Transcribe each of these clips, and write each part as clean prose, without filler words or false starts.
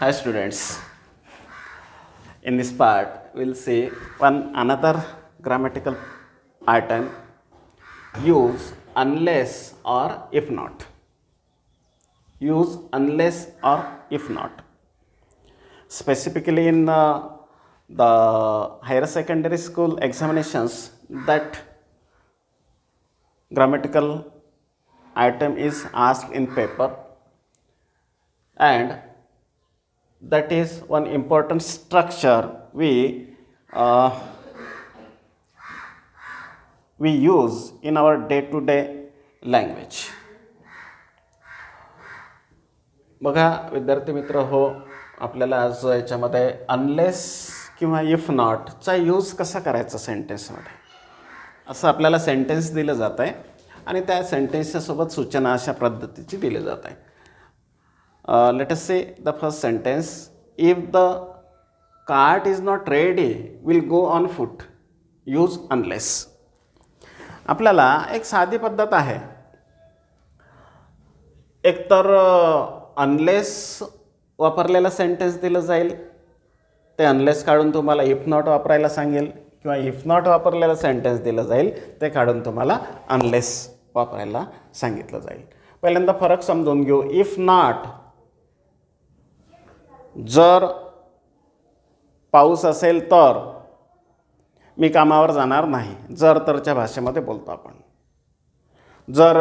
Hi students. In this part, we'll see another grammatical item. Use unless or if not. Use unless or if not. Specifically in the higher secondary school examinations, that grammatical item is asked in paper, and that is one important structure we use in our day-to-day language. बघा विद्यार्थी मित्र हो, आपल्याला आज याच्यामध्ये unless किंवा if नॉटचा use कसा करायचा सेंटेन्समध्ये, असं आपल्याला सेंटेन्स दिलं जात आहे आणि त्या सेंटेन्सच्या सोबत सूचना अशा पद्धतीची दिली जात आहे. Let us say the first sentence. If the cart is not ready, we'll go on foot. Use unless. आपल्याला एक साधी पद्धत आहे. एकतर अनलेस वापरलेला सेंटेन्स दिलं जाईल, ते अनलेस काढून तुम्हाला इफ नॉट वापरायला सांगेल, किंवा इफ नॉट वापरलेला सेंटेन्स दिलं जाईल ते काढून तुम्हाला अनलेस वापरायला सांगितलं जाईल. पहिल्यांदा फरक समजून घेऊ. इफ नॉट, जर पाऊस असेल तर मी कामावर जाणार नाही, जर तरच्या भाषेमध्ये बोलतो आपण. जर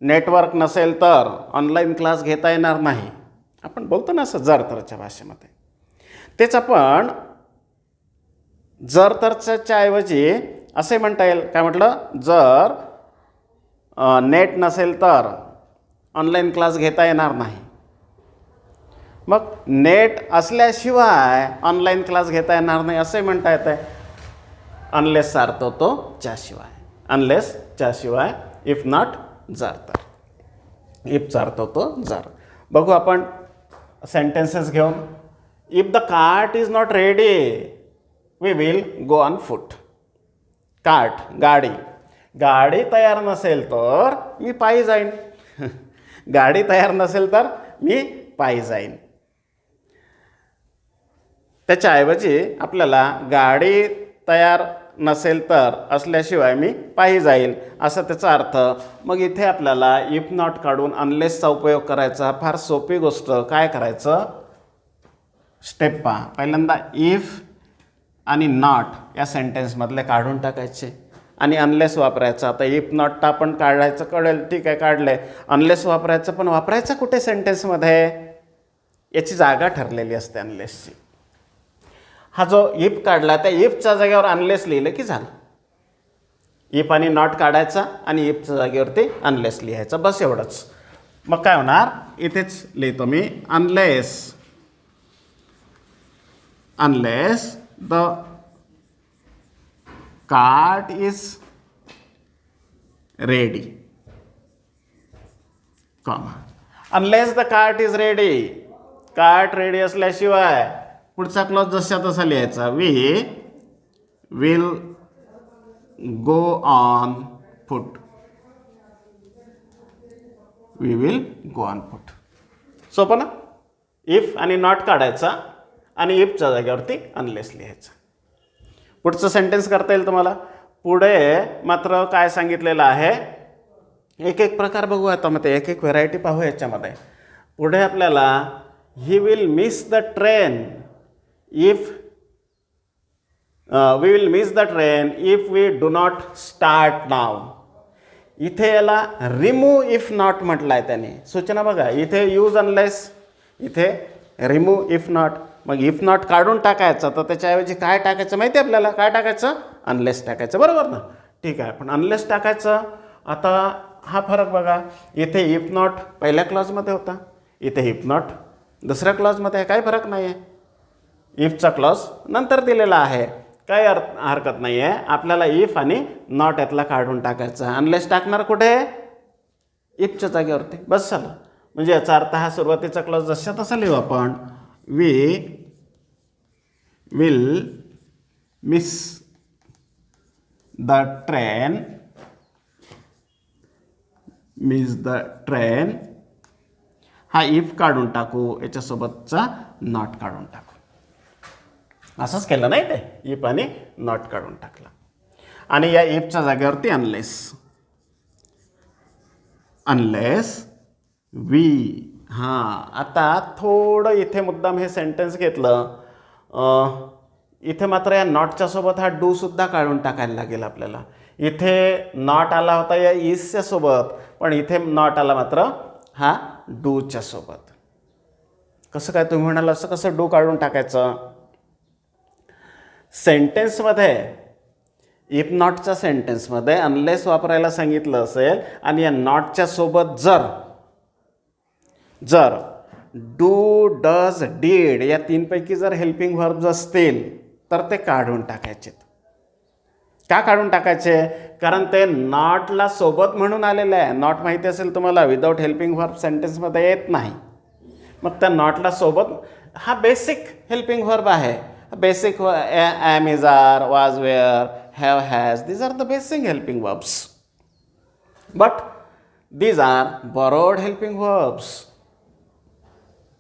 नेटवर्क नसेल तर ऑनलाईन क्लास घेता येणार नाही, आपण बोलतो ना असं जर तरच्या भाषेमध्ये. तेच आपण जर तरच्या ऐवजी असे म्हणता येईल. काय म्हटलं? जर नेट नसेल तर ऑनलाईन क्लास घेता येणार नाही. मग नेट असल्याशिवाय ऑनलाईन क्लास घेता येणार नाही असे म्हणता येतं आहे. अनलेस अर्थ होतो च्याशिवाय. अनलेस च्याशिवाय, इफ नॉट जर तर. इफचा अर्थ होतो जर. बघू आपण सेंटेन्सेस घेऊन. If the cart is not ready we will go on foot. Cart, गाडी. गाडी तयार नसेल तर मी पायी जाईन. गाडी तयार नसेल तर मी पायी जाईन. त्याच्याऐवजी आपल्याला गाडी तयार नसेल तर असल्याशिवाय मी पायी जाईल असं त्याचा अर्थ. मग इथे आपल्याला इफ नॉट काढून अनलेसचा उपयोग करायचा. फार सोपी गोष्ट. काय करायचं? स्टेप पहा. पहिल्यांदा इफ आणि नॉट या सेंटेन्समधले काढून टाकायचे आणि अनलेस वापरायचं. आता इफ नॉट आपण काढायचं कळेल, ठीक आहे काढले. अनलेस वापरायचं, पण वापरायचं कुठे सेंटेन्समध्ये याची जागा ठरलेली असते अनलेसची. हा जो इफ काढला त्या इफच्या जागेवर अनलेस लिहिलं की झालं. इफ आणि नॉट काढायचा आणि इफच्या जागेवरती अनलेस लिहायचं, बस एवढंच. मग काय होणार? इथेच लिहितो मी unless. Unless the cart is ready, comma. Unless the cart is ready. Cart ready असल्याशिवाय पुढचा क्लॉज जसा तसा लिहायचा. We will go on foot. We will go on foot. सोपं ना? इफ आणि नॉट काढायचा आणि इफच्या जागेवरती अनलेस लिहायचं. पुढचं सेंटेन्स करता येईल तुम्हाला. पुढे मात्र काय सांगितलेलं आहे, एक एक प्रकार बघू. आता मग एक एक व्हेरायटी पाहू याच्यामध्ये. पुढे आपल्याला he will miss the train if we will miss the train if we do not start now. इथे याला रिमूव्ह इफ नॉट म्हटलं आहे त्याने. सूचना बघा, इथे यूज अनलेस, इथे रिमूव्ह इफ नॉट. मग इफ नॉट काढून टाकायचं तर त्याच्याऐवजी काय टाकायचं माहिती आहे आपल्याला? काय टाकायचं? अनलेस टाकायचं. बरोबर ना? ठीक आहे, पण अनलेस टाकायचं. आता हा फरक बघा. इथे इफ नॉट पहिल्या क्लॉजमध्ये होता, इथे इफ नॉट दुसऱ्या क्लॉजमध्ये आहे. काही फरक नाही आहे. इफचा क्लॉज नंतर दिलेला आहे, काही हरकत नाही आहे. आपल्याला इफ आणि नॉट यातला काढून टाकायचा. अनलेस टाकणार कुठे? इफच्या जागेवरती. बस झालं. म्हणजे याचा अर्थ हा सुरुवातीचा क्लॉज जसा तसा लिहू आपण. We will miss the train, miss the train हा इफ काढून टाकू, याच्यासोबतचा नॉट काढून टाकू. असंच केलं नाही ते, इफ आणि नॉट काढून टाकलं. आणि या इफच्या जागेवरती अनलेस. Unless we. हां, आता थोडं इथे मुद्दाम हे सेंटेन्स घेतलं. इथे मात्र या नॉटच्या सोबत हा डू सुद्धा काढून टाकायला लागेल आपल्याला. इथे नॉट आला होता या इजच्या सोबत, पण इथे नॉट आला मात्र हा डूच्या सोबत. कसं काय तुम्ही म्हणाल, असं कसं डू काढून टाकायचं? सेंटेन्समध्ये, इफ नॉटच्या सेंटेन्समध्ये अनलेस वापरायला सांगितलं असेल आणि या नॉटच्या सोबत जर डू, डज, डीड या तीनपैकी जर हेल्पिंग व्हर्ब्स असतील तर ते काढून टाकायचे. का काढून टाकायचे? कारण ते नॉटला सोबत म्हणून आलेलं आहे. नॉट माहिती असेल तुम्हाला, विदाऊट हेल्पिंग व्हर्ब सेंटेन्समध्ये येत नाही. मग त्या नॉटला सोबत हा बेसिक हेल्पिंग व्हर्ब आहे. Basic am, is, are, was, were, have, has, these are the basic helping verbs. But these are borrowed helping verbs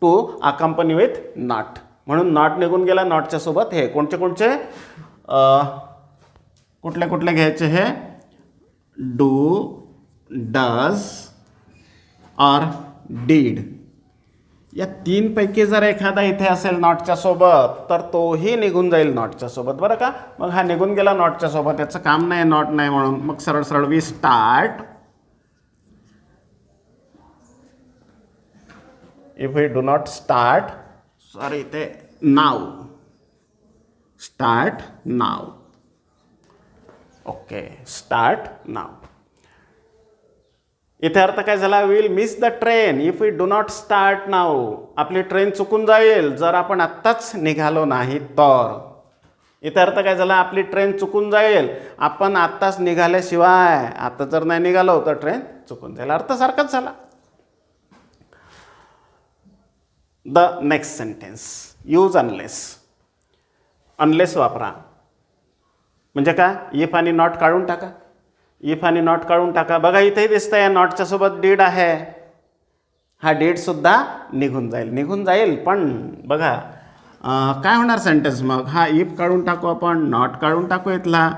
to accompany with not. म्हणून नॉट निघून गेला, नॉटच्या सोबत हे कोणते कुठले घ्यायचे? हे डू, डज और डीड या तीनपैकी जर एखादा इथे असेल नॉटच्या सोबत तर तोही निघून जाईल नॉटच्या सोबत, बरं का? मग हा निघून गेला नॉटच्या सोबत, याचं काम नाही नॉट नाही म्हणून. मग सरळ सरळ we start. If we do not start, sorry इथे now, start now. Okay, start now. इथे अर्थ काय झाला? Will miss the train if we do not start now. आपली ट्रेन चुकून जाईल जर आपण आत्ताच निघालो नाही तर. इथे अर्थ काय झाला? आपली ट्रेन चुकून जाईल आपण आत्ताच निघाल्याशिवाय. आता जर नाही निघालो तर ट्रेन चुकून जाईल. अर्थ सारखाच झाला. The next sentence, use unless. Unless वापरा म्हणजे काय? इफ आणि नॉट काढून टाका. इफ आणि नॉट काढून टाका. बघा इथेही दिसतंय नॉटच्या सोबत डीड आहे. हा डीड सुद्धा निघून जाईल. पण बघा काय होणार सेंटेन्स? मग हा इफ काढून टाकू आपण, नॉट काढून टाकू इथला.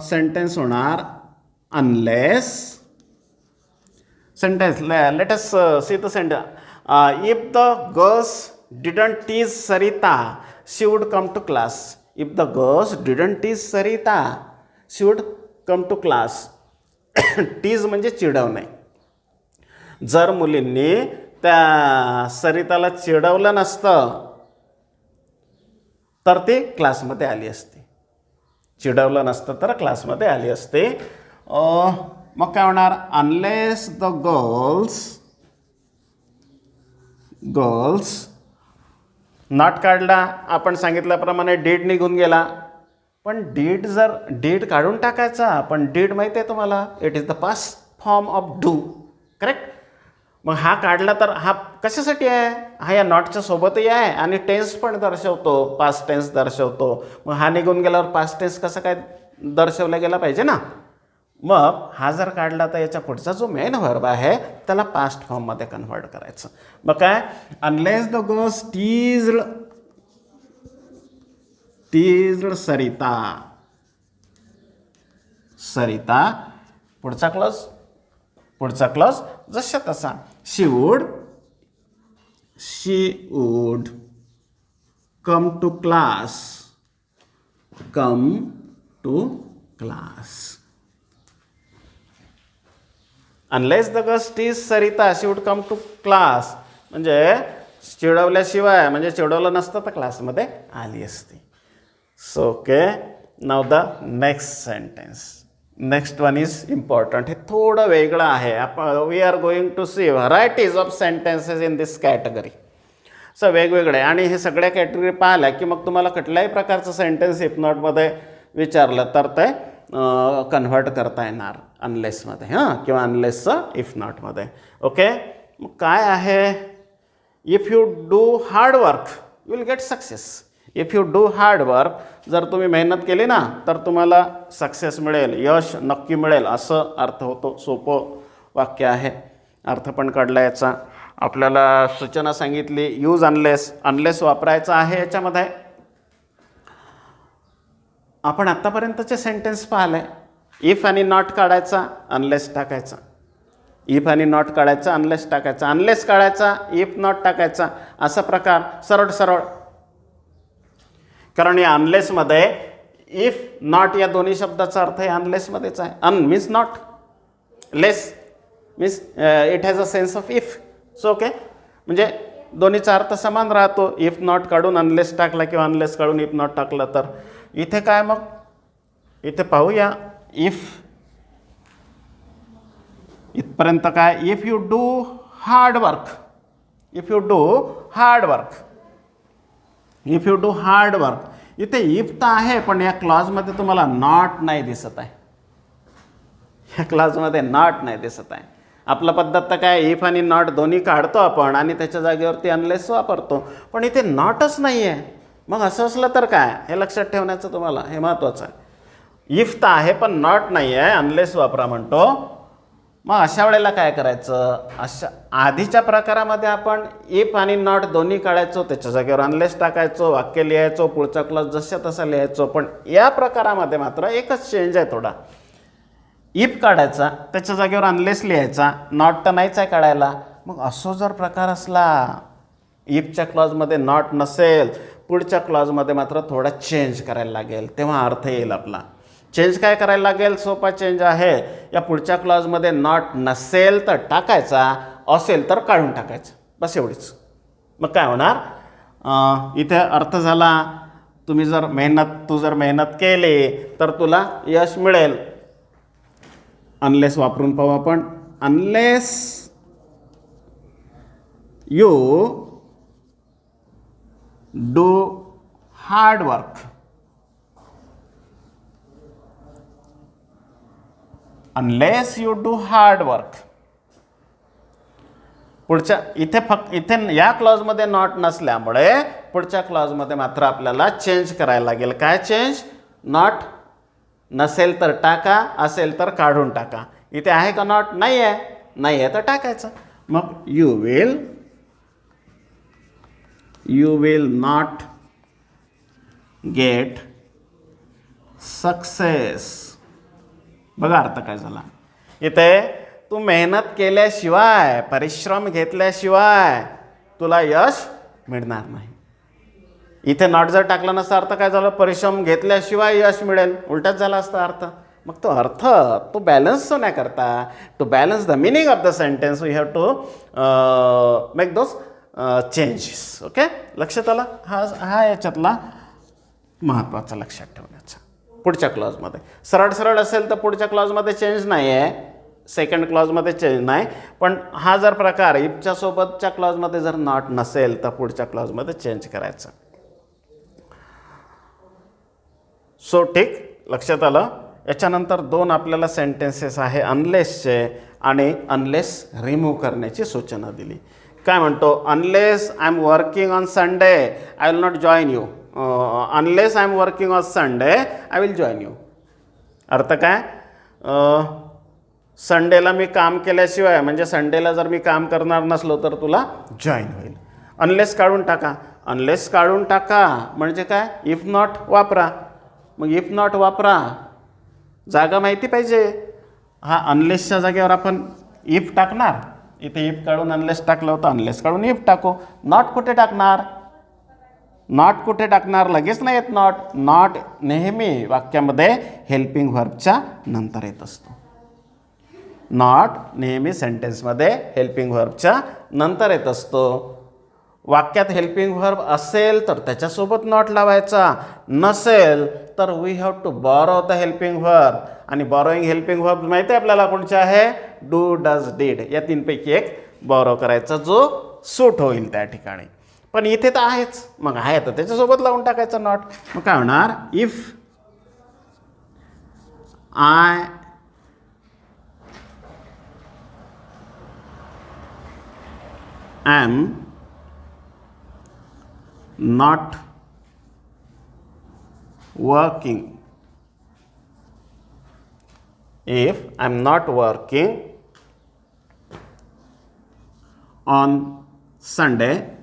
सेंटेन्स होणार unless. Sentence, let us see the sentence. If the girls didn't tease Sarita she would come to class. If the girls didn't tease Sarita she would come to class. Tease म्हणजे चिडवणे. जर मुलींनी त्या सरिताला चिडवलं नसतं तर ती क्लासमध्ये आली असती. चिडवलं नसतं तर क्लासमध्ये आली असते. मग काय होणार? अनलेस द गर्ल्स नॉट काढला, आपण सांगितल्याप्रमाणे डीड निघून गेला. पण डीड काढून टाकायचा. पण डीड माहिती आहे तुम्हाला, it is the past form of do, correct? मग हा काढला तर हा कशासाठी आहे? हा या नॉटच्या सोबतही आहे आणि टेन्स पण दर्शवतो, पास्ट टेन्स दर्शवतो. मग हा निघून गेल्यावर पास्ट टेन्स कसं काय दर्शवला गेला पाहिजे ना. मग हा जर काढला तर याच्या पुढचा जो मेन व्हर्ब आहे त्याला पास्ट फॉर्ममध्ये कन्व्हर्ट करायचं. मग काय? Unless the girls teased Sarita. पुढचा क्लॉज जशा तसा. She would come to class. Unless the girls tease Sarita she would come to class म्हणजे चिडवल्याशिवाय, म्हणजे चिडवलं नसतं तर क्लासमध्ये आली असती. So okay, now the next sentence. Next one is important. हे थोडं वेगळं आहे. We are going to see varieties of sentences in this category. So वेगवेगळे, आणि हे सगळ्या कॅटेगरी पाहिल्या की मग तुम्हाला कुठल्याही प्रकारचं सेंटेन्स इफ नॉटमध्ये विचारलं तर ते कन्व्हर्ट करता येणार अनलेसमध्ये, किंवा अनलेसचं इफ नॉटमध्ये. ओके, मग काय आहे? If you do hard work you will get success. If you do hard work, जर तुम्ही मेहनत केली ना तर तुम्हाला सक्सेस मिळेल, यश नक्की मिळेल, असं अर्थ होतो. सोपं वाक्य आहे, अर्थ पण काढला याचा. आपल्याला सूचना सांगितली यूज अनलेस, अनलेस वापरायचं आहे याच्यामध्ये. आपण आत्तापर्यंतचे सेंटेन्स पाहिले. इफ आणि नॉट काढायचा, अनलेस टाकायचा. इफ आणि नॉट काढायचा, अनलेस टाकायचा. अनलेस काढायचा, इफ नॉट टाकायचा. असा प्रकार सरळ सरळ. कारण या अनलेसमध्ये इफ नॉट या दोन्ही शब्दाचा अर्थ या अनलेसमध्येच आहे. Un means not, less means it has a sense of if. So okay, म्हणजे दोन्हीचा अर्थ समान राहतो. इफ नॉट काढून अनलेस टाकला किंवा अनलेस काढून इफ नॉट टाकलं तर. इथे काय मग, इथे पाहूया. इफ इथपर्यंत काय, if you do hard work. If you do hard work, if you do hard work. इथे इफ तर आहे, पण या क्लॉजमध्ये तुम्हाला नॉट नाही दिसत आहे. या क्लॉजमध्ये नॉट नाही दिसत आहे. आपला पद्धत तर काय, इफ आणि नॉट दोन्ही काढतो आपण आणि त्याच्या जागेवरती अनलेस वापरतो. पण इथे नॉटच नाही आहे. मग असं असलं तर काय, हे लक्षात ठेवण्याचं तुम्हाला हे महत्त्वाचं आहे. इफ तर आहे पण नॉट नाही आहे, अनलेस वापरा म्हणतो. मग अशा वेळेला काय करायचं, अशा आधीच्या प्रकारामध्ये आपण इफ आणि नॉट दोन्ही काढायचो, त्याच्या जागेवर अनलेस टाकायचो, वाक्य लिहायचो, पुढचा क्लॉज जशा तसा लिहायचो. पण या प्रकारामध्ये मात्र एकच चेंज आहे थोडा. इफ काढायचा, त्याच्या जागेवर अनलेस लिहायचा, नॉट तर नाहीच आहे काढायला. मग असो जर प्रकार असला, इफच्या क्लॉजमध्ये नॉट नसेल, पुढच्या क्लॉजमध्ये मात्र थोडा चेंज करायला लागेल, तेव्हा अर्थ येईल आपला. चेंज काय करायला लागेल, सोपा चेंज आहे. या पुढच्या क्लॉजमध्ये नॉट नसेल तर टाकायचा, असेल तर काढून टाकायचं, बस एवढीच. मग काय होणार, इथे अर्थ झाला, तू जर मेहनत केली तर तुला यश मिळेल. अनलेस वापरून पाहू आपण. Unless you do hard work. Unless you do hard work. पुढच्या इथे या क्लॉजमध्ये नॉट नसल्यामुळे पुढच्या क्लॉजमध्ये मात्र आपल्याला चेंज करायला लागेल. काय चेंज, नॉट नसेल तर टाका, असेल तर काढून टाका. इथे आहे का नॉट, नाही आहे, नाही आहे तर टाकायचं. मग you will not get success. बघा अर्थ काय झाला. इथे तू मेहनत केल्याशिवाय, परिश्रम घेतल्याशिवाय तुला यश मिळणार नाही. इथे नॉट जर टाकला नसता अर्थ काय झालं, परिश्रम घेतल्याशिवाय यश मिळेल, उलटाच झाला असता अर्थ. मग तो अर्थ तो बॅलन्स होण्याकरता, to balance the meaning of the sentence we have to make those changes. Okay, लक्षात आला. हा याच्यातला महत्त्वाचा लक्षात ठेवण्याचा. पुढच्या क्लॉजमध्ये सरळ सरळ असेल तर पुढच्या क्लॉजमध्ये चेंज नाही आहे, सेकंड क्लॉजमध्ये चेंज नाही. पण हा जर प्रकार इफच्या सोबतच्या क्लॉजमध्ये जर नॉट नसेल तर पुढच्या क्लॉजमध्ये चेंज करायचं. सो ठीक, लक्षात आलं. याच्यानंतर दोन आपल्याला सेंटेन्सेस आहे अनलेसचे, आणि अनलेस रिमूव्ह करण्याची सूचना दिली. काय म्हणतो, unless I am working on Sunday I will not join you. Unless I am working on Sunday I will join you. अर्थ काय, संडेला मी काम केल्याशिवाय, म्हणजे संडेला जर मी काम करणार नसलो तर तुला जॉईन होईल. अनलेस काढून टाका. अनलेस काढून टाका म्हणजे काय, इफ नॉट वापरा. मग इफ नॉट वापरा, जागा माहिती पाहिजे. हा अनलेसच्या जागेवर आपण इफ टाकणार. इथे इफ काढून अनलेस टाकलं होतं, अनलेस काढून इफ टाकू. नॉट कुठे टाकणार, नॉट कुठे टाकणार, लगेच नाही येत नॉट. नॉट नेहमी वाक्यामध्ये हेल्पिंग व्हर्बच्या नंतर येत असतो. नॉट नेहमी सेंटेन्समध्ये हेल्पिंग व्हर्बच्या नंतर येत असतो. वाक्यात हेल्पिंग व्हर्ब असेल तर त्याच्यासोबत नॉट लावायचा, नसेल तर we have to borrow the helping verb. आणि बॉरोईंग हेल्पिंग व्हर्ब माहिती आहे आपल्याला कोणचे आहे, डू, डज, डीड. या तीनपैकी एक बॉरो करायचा जो सूट होईल त्या ठिकाणी. पण इथे तर आहेच, मग आहे तर त्याच्यासोबत लावून टाकायचं नॉट. मग काय होणार, if I am not working. If I am not working, on Sunday.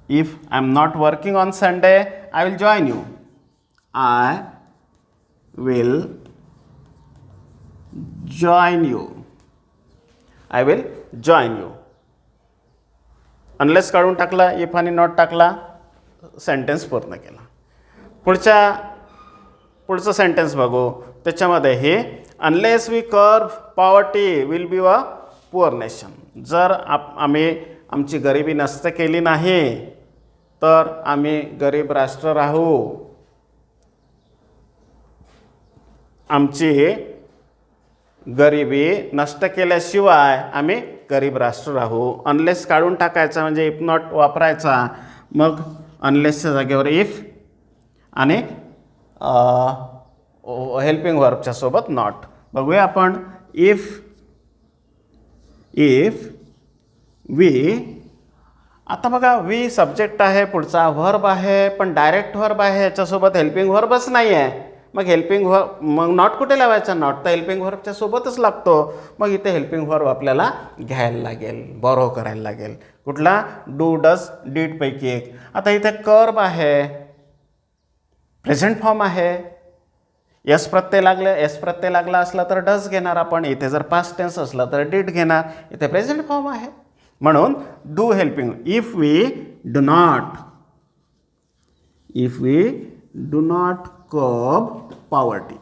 If I am not working on Sunday, I will join you. I will join you. I will join you. Unless काढून टाकला, if आणि not टाकला, sentence पूर्ण केला. पुढचं sentence बघू. त्याच्यामध्ये हे unless we curb poverty will be a poor nation. जर आम्ही आमची गरिबी नष्ट केली नाही तर आम्ही गरीब राष्ट्र राहू. आमची गरिबी नष्ट केल्याशिवाय आम्ही गरीब राष्ट्र राहू. अनलेस काढून टाकायचा म्हणजे इफ नॉट वापरायचा. मग अनलेसच्या जागेवर इफ आणि हेल्पिंग व्हर्बच्या सोबत नॉट. बघूया आपण. इफ वी, आता बघा वी सब्जेक्ट आहे, पुढचा व्हर्ब आहे, पण डायरेक्ट व्हर्ब आहे, याच्यासोबत हेल्पिंग व्हर्बच नाही आहे. मग हेल्पिंग व्हर्ब, मग नॉट कुठे लावायचा? नॉट तर हेल्पिंग व्हर्बच्या सोबतच लागतो. मग इथे हेल्पिंग व्हर्ब आपल्याला घ्यायला लागेल, बॉरो करायला लागेल. कुठला? डू, डज, डीड पैकी एक. आता इथे कर्ब आहे, प्रेझेंट फॉर्म आहे, एस प्रत्यय लागला असला तर डज घेणार आपण. इथे जर पास्ट टेन्स असला तर डीड घेणार. इथे प्रेझेंट फॉर्म आहे म्हणून do helping. If we do not curb poverty.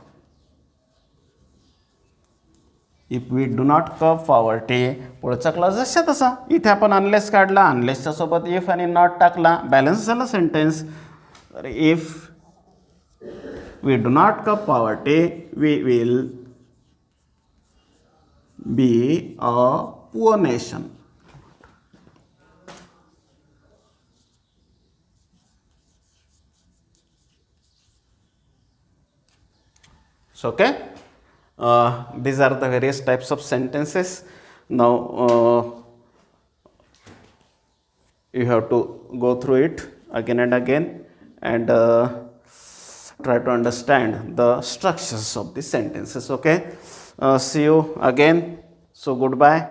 If we do not curb poverty, पुढचा क्लॉज जसा तसा. इथे आपण अनलेस काढला, अनलेसच्या सोबत इफ आणि नॉट टाकला, बॅलन्स झाला सेंटेन्स. तर if we do not curb poverty we will be a poor nation. So, okay, these are the various types of sentences. Now you have to go through it again and again and try to understand the structures of the sentences. Okay, see you again. So goodbye.